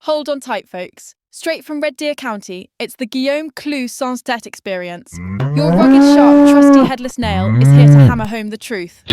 Hold on tight, folks. Straight from Red Deer County, it's the Guillaume Clou sans tête experience. Your rugged, sharp, trusty headless nail is here to hammer home the truth.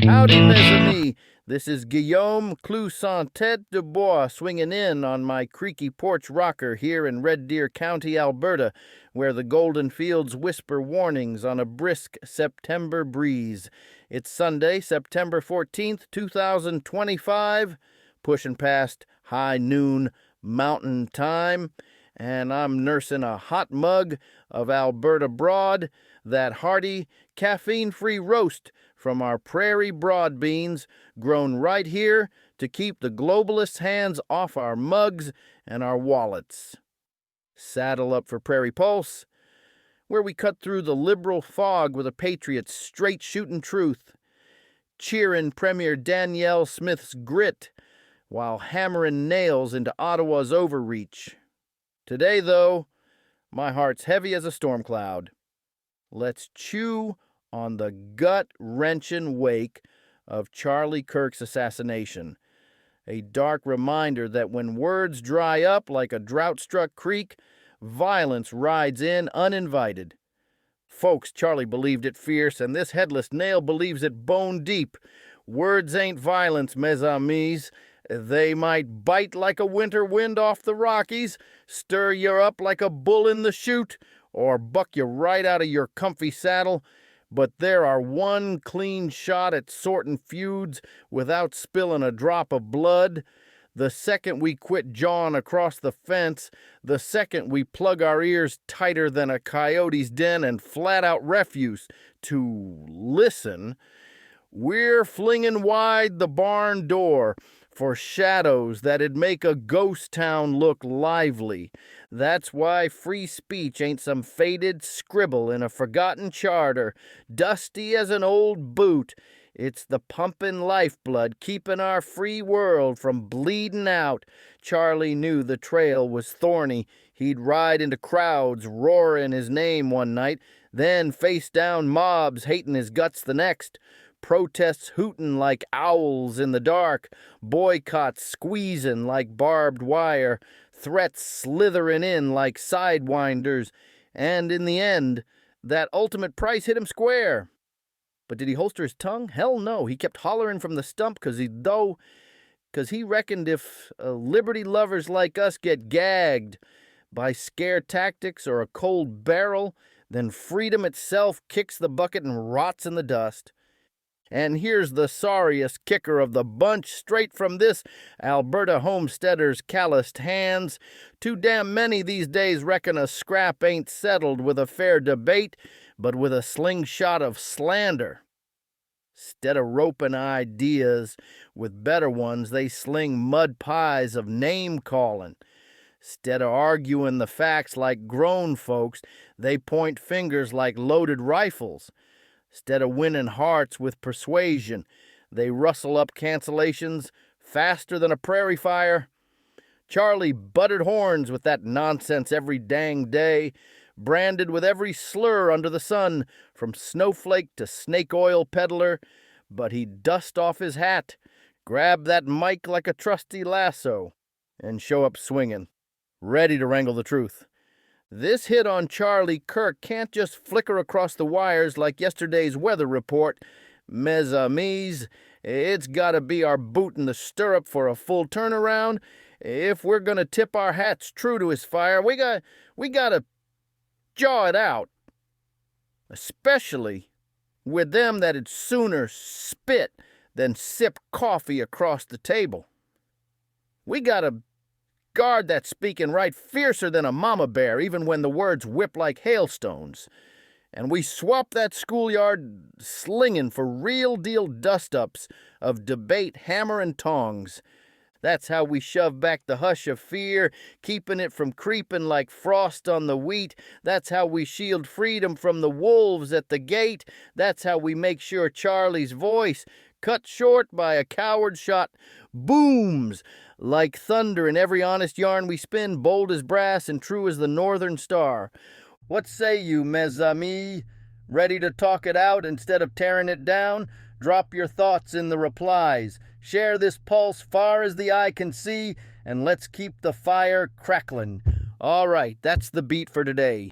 Howdy, mes amis. This is Guillaume Clou sans tête de bois swinging in on my creaky porch rocker here in Red Deer County, Alberta, where the golden fields whisper warnings on a brisk September breeze. It's Sunday, September 14th, 2025, pushing past high noon mountain time, and I'm nursing a hot mug of Alberta Broad, that hearty, caffeine-free roast from our prairie broad beans, grown right here to keep the globalists' hands off our mugs and our wallets. Saddle up for Prairie Pulse, where we cut through the liberal fog with a patriot's straight-shooting truth, cheering Premier Danielle Smith's grit while hammering nails into Ottawa's overreach. Today, though, my heart's heavy as a storm cloud. Let's chew on the gut-wrenching wake of Charlie Kirk's assassination. A dark reminder that when words dry up like a drought-struck creek, violence rides in uninvited. Folks, Charlie believed it fierce, and this headless nail believes it bone deep. Words ain't violence, mes amis. They might bite like a winter wind off the Rockies, stir you up like a bull in the chute, or buck you right out of your comfy saddle, but there are one clean shot at sorting feuds without spilling a drop of blood. The second we quit jawing across the fence, the second we plug our ears tighter than a coyote's den and flat out refuse to listen, we're flinging wide the barn door for shadows that'd make a ghost town look lively. That's why free speech ain't some faded scribble in a forgotten charter, dusty as an old boot. It's the pumping lifeblood keeping our free world from bleeding out. Charlie knew the trail was thorny. He'd ride into crowds roaring his name one night, then face down mobs hating his guts the next. Protests hooting like owls in the dark, boycotts squeezing like barbed wire, threats slithering in like sidewinders, and in the end, that ultimate price hit him square. But did he holster his tongue? Hell no. He kept hollering from the stump because he reckoned if liberty lovers like us get gagged by scare tactics or a cold barrel, then freedom itself kicks the bucket and rots in the dust. And here's the sorriest kicker of the bunch, straight from this Alberta homesteader's calloused hands. Too damn many these days reckon a scrap ain't settled with a fair debate, but with a slingshot of slander. 'Stead of roping ideas with better ones, they sling mud pies of name-calling. 'Stead of arguing the facts like grown folks, they point fingers like loaded rifles. 'Stead of winning hearts with persuasion, they rustle up cancellations faster than a prairie fire. Charlie butted horns with that nonsense every dang day, branded with every slur under the sun, from snowflake to snake oil peddler, but he'd dust off his hat, grab that mic like a trusty lasso, and show up swinging, ready to wrangle the truth. This hit on Charlie Kirk can't just flicker across the wires like yesterday's weather report. Mes amis, it's gotta be our boot in the stirrup for a full turnaround. If we're gonna tip our hats true to his fire, we gotta jaw it out. Especially with them that'd sooner spit than sip coffee across the table. We gotta guard that speaking right fiercer than a mama bear, even when the words whip like hailstones. And we swap that schoolyard slinging for real-deal dust-ups of debate hammer and tongs. That's how we shove back the hush of fear, keeping it from creeping like frost on the wheat. That's how we shield freedom from the wolves at the gate. That's how we make sure Charlie's voice, cut short by a coward shot, booms like thunder in every honest yarn we spin, bold as brass and true as the northern star. What say you, mes amis? Ready to talk it out instead of tearing it down? Drop your thoughts in the replies. Share this pulse far as the eye can see, and let's keep the fire crackling. All right, that's the beat for today.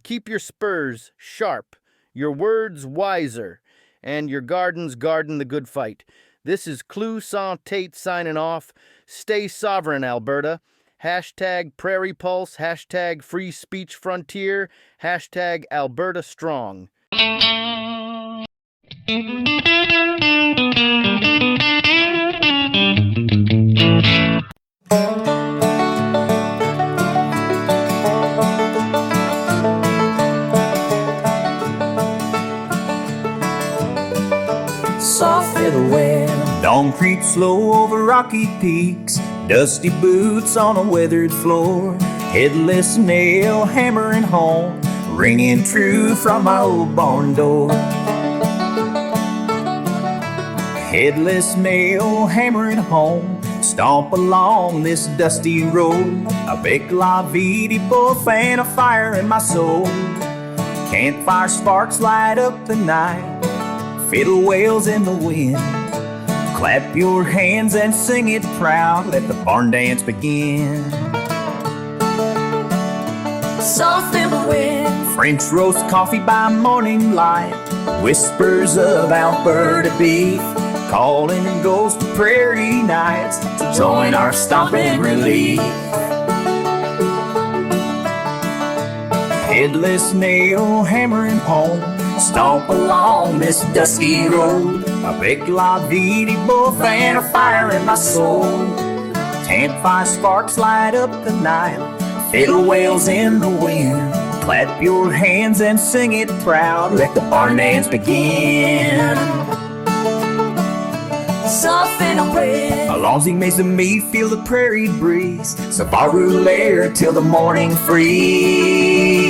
Keep your spurs sharp, your words wiser, and your gardens guarding the good fight. This is Clue Tate signing off. Stay sovereign, Alberta. Hashtag Prairie Pulse, hashtag Free Speech Frontier, hashtag Alberta Strong. Soft in the wind, dawn creeps slow over rocky peaks, dusty boots on a weathered floor, headless nail hammering home, ringing true from my old barn door. Headless nail hammering home, stomp along this dusty road, a big la vidi both and a fire in my soul. Campfire sparks light up the night, fiddle wails in the wind. Clap your hands and sing it proud, let the barn dance begin. Soft in the wind, French roast coffee by morning light, whispers of Alberta beef, calling ghost prairie nights to join our stomping relief. Headless nail hammering home, stomp along this dusty road, a big la vidi buff and a fire in my soul. Campfire sparks light up the night, fiddle wails in the wind. Clap your hands and sing it proud, let the barn dance begin. Soften away, Alonzi makes me feel the prairie breeze, Savaru lair till the morning freeze.